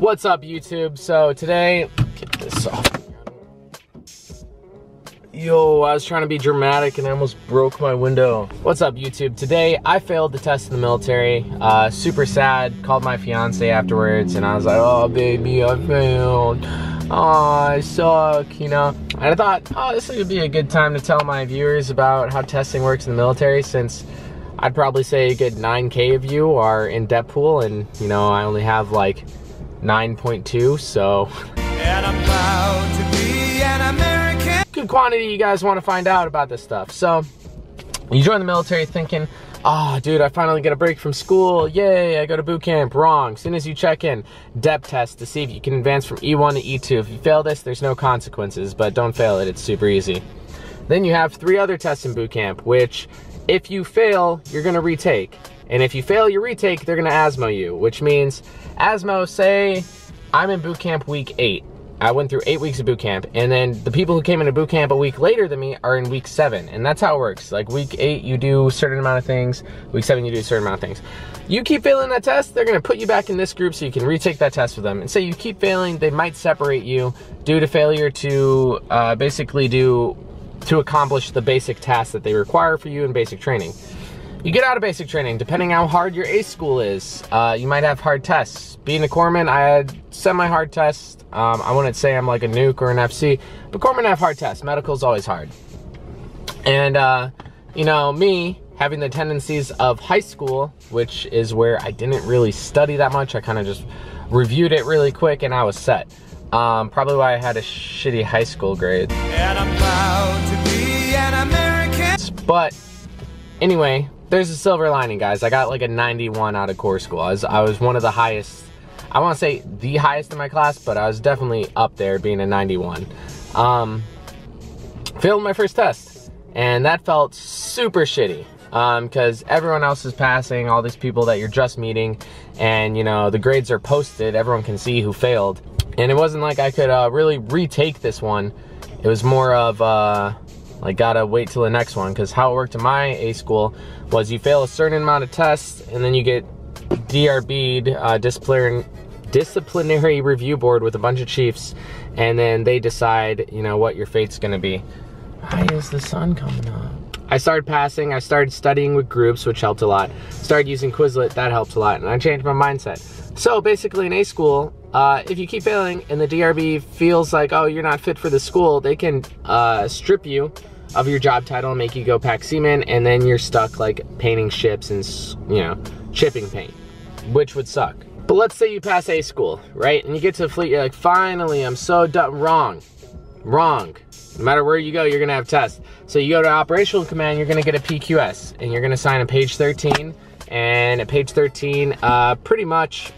What's up, YouTube? So today, get this off. Yo, I was trying to be dramatic and I almost broke my window. What's up, YouTube? Today, I failed the test in the military. Super sad. Called my fiance afterwards and I was like, oh, baby, I failed. Oh, I suck, you know? And I thought, oh, this would be a good time to tell my viewers about how testing works in the military, since I'd probably say a good 9K of you are in debt pool and, you know, I only have like 9.2, so. And I'm proud to be an American. Good quantity you guys want to find out about this stuff. So, you join the military thinking, oh, dude, I finally get a break from school. Yay, I go to boot camp. Wrong. As soon as you check in, depth test to see if you can advance from E1 to E2. If you fail this, there's no consequences, but don't fail it. It's super easy. Then you have 3 other tests in boot camp, which if you fail, you're going to retake. And if you fail your retake, they're going to ASMO you, which means ASMO, say I'm in boot camp week 8. I went through 8 weeks of boot camp, and then the people who came into boot camp a week later than me are in week 7, and that's how it works. Like week 8, you do a certain amount of things. Week 7, you do a certain amount of things. You keep failing that test, they're going to put you back in this group so you can retake that test with them. And say you keep failing, they might separate you due to failure to to accomplish the basic tasks that they require for you in basic training. You get out of basic training, depending how hard your ACE school is, you might have hard tests. Being a corpsman, I had semi-hard tests. I wouldn't say I'm like a nuke or an FC, but corpsmen have hard tests. Medical's always hard. And, you know, me having the tendencies of high school, which is where I didn't really study that much, I kind of just reviewed it really quick and I was set. Probably why I had a shitty high school grade. And I'm proud to be an American. But anyway, there's a silver lining, guys. I got like a 91 out of core school. I was one of the highest. I want to say the highest in my class, but I was definitely up there being a 91. Failed my first test, and that felt super shitty. Because everyone else is passing, all these people that you're just meeting, and you know, the grades are posted, everyone can see who failed. And it wasn't like I could really retake this one. It was more of, like, gotta wait till the next one, because how it worked in my A school was you fail a certain amount of tests, and then you get DRB'd, disciplinary review board with a bunch of chiefs, and then they decide, you know, what your fate's gonna be. Why is the sun coming up? I started passing, I started studying with groups, which helped a lot. Started using Quizlet, that helped a lot, and I changed my mindset. So basically in A school, if you keep failing and the DRB feels like, oh, you're not fit for the school, they can strip you of your job title and make you go pack seaman, and then you're stuck like painting ships and, you know, chipping paint, which would suck. But let's say you pass A school, right? And you get to the fleet, you're like, finally, I'm so done. Wrong. Wrong. No matter where you go, you're gonna have tests. So you go to operational command, you're gonna get a PQS, and you're gonna sign a page 13. And at page 13, pretty much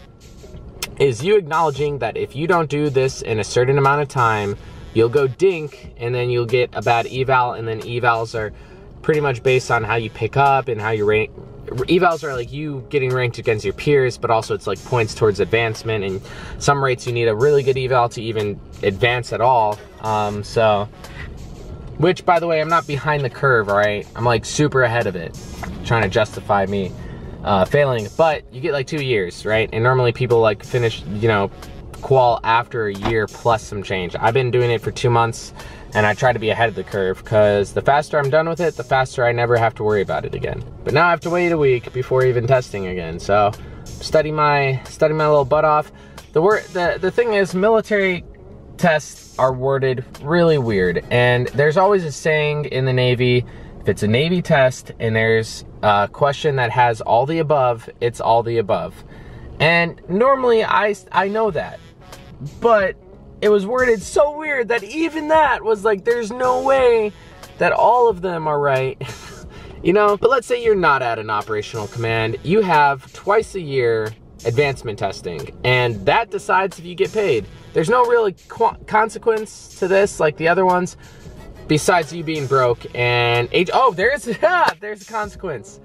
is you acknowledging that if you don't do this in a certain amount of time, you'll go dink, and then you'll get a bad eval, and then evals are pretty much based on how you pick up and how you rank. Evals are like you getting ranked against your peers, but also it's like points towards advancement, and some rates you need a really good eval to even advance at all. Which, by the way, I'm not behind the curve, all right? I'm like super ahead of it, trying to justify me failing, but you get like 2 years, right? And normally people like finish, you know, qual after a year plus some change. I've been doing it for 2 months, and I try to be ahead of the curve, because the faster I'm done with it, the faster I never have to worry about it again. But now I have to wait a week before even testing again, so study my little butt off. The thing is, military tests are worded really weird, and there's always a saying in the Navy, if it's a Navy test and there's a question that has all the above, it's all the above. And normally I know that, but it was worded so weird that even that was like, there's no way that all of them are right. You know, but let's say you're not at an operational command, you have twice a year advancement testing, and that decides if you get paid. There's no real consequence to this like the other ones, besides you being broke and there's a consequence.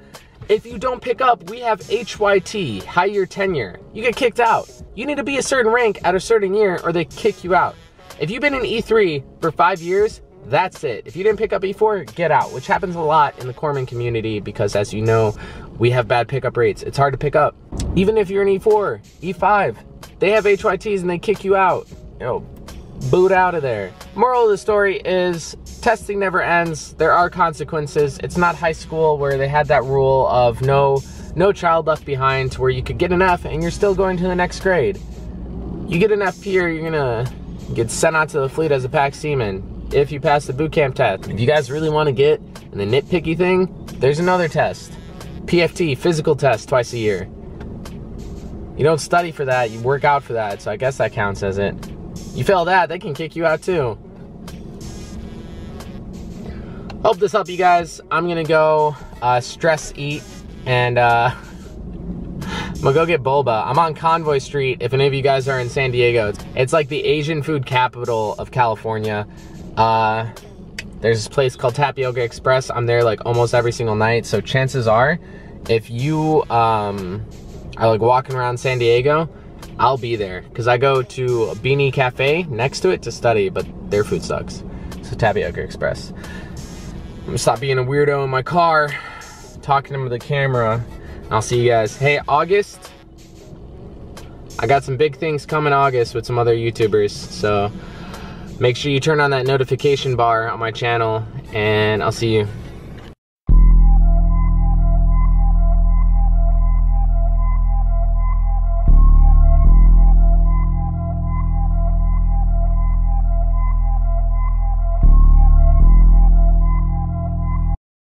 If you don't pick up, we have HYT, high year tenure. You get kicked out. You need to be a certain rank at a certain year or they kick you out. If you've been in E3 for 5 years, that's it. If you didn't pick up E4, get out, which happens a lot in the corpsman community because, as you know, we have bad pickup rates. It's hard to pick up. Even if you're in E4, E5, They have HYTs and they kick you out. You know, boot out of there. Moral of the story is testing never ends. There are consequences. It's not high school where they had that rule of no child left behind, to where you could get an F and you're still going to the next grade. You get an F here, you're gonna get sent out to the fleet as a pack seaman if you pass the boot camp test. If you guys really want to get in the nitpicky thing, there's another test. PFT, physical test, twice a year. You don't study for that, you work out for that, so I guess that counts as it. You fail that, they can kick you out too. Hope this helped you guys. I'm gonna go stress eat, and I'm gonna go get boba. I'm on Convoy Street if any of you guys are in San Diego. It's like the Asian food capital of California. There's this place called Tapioca Express. I'm there like almost every single night, so chances are, if you are like walking around San Diego, I'll be there, because I go to a Beanie Cafe next to it to study, but their food sucks. So Tapioca Express. I'm gonna stop being a weirdo in my car, talking into the camera. I'll see you guys. Hey, August, I got some big things coming August with some other YouTubers, so make sure you turn on that notification bar on my channel, and I'll see you.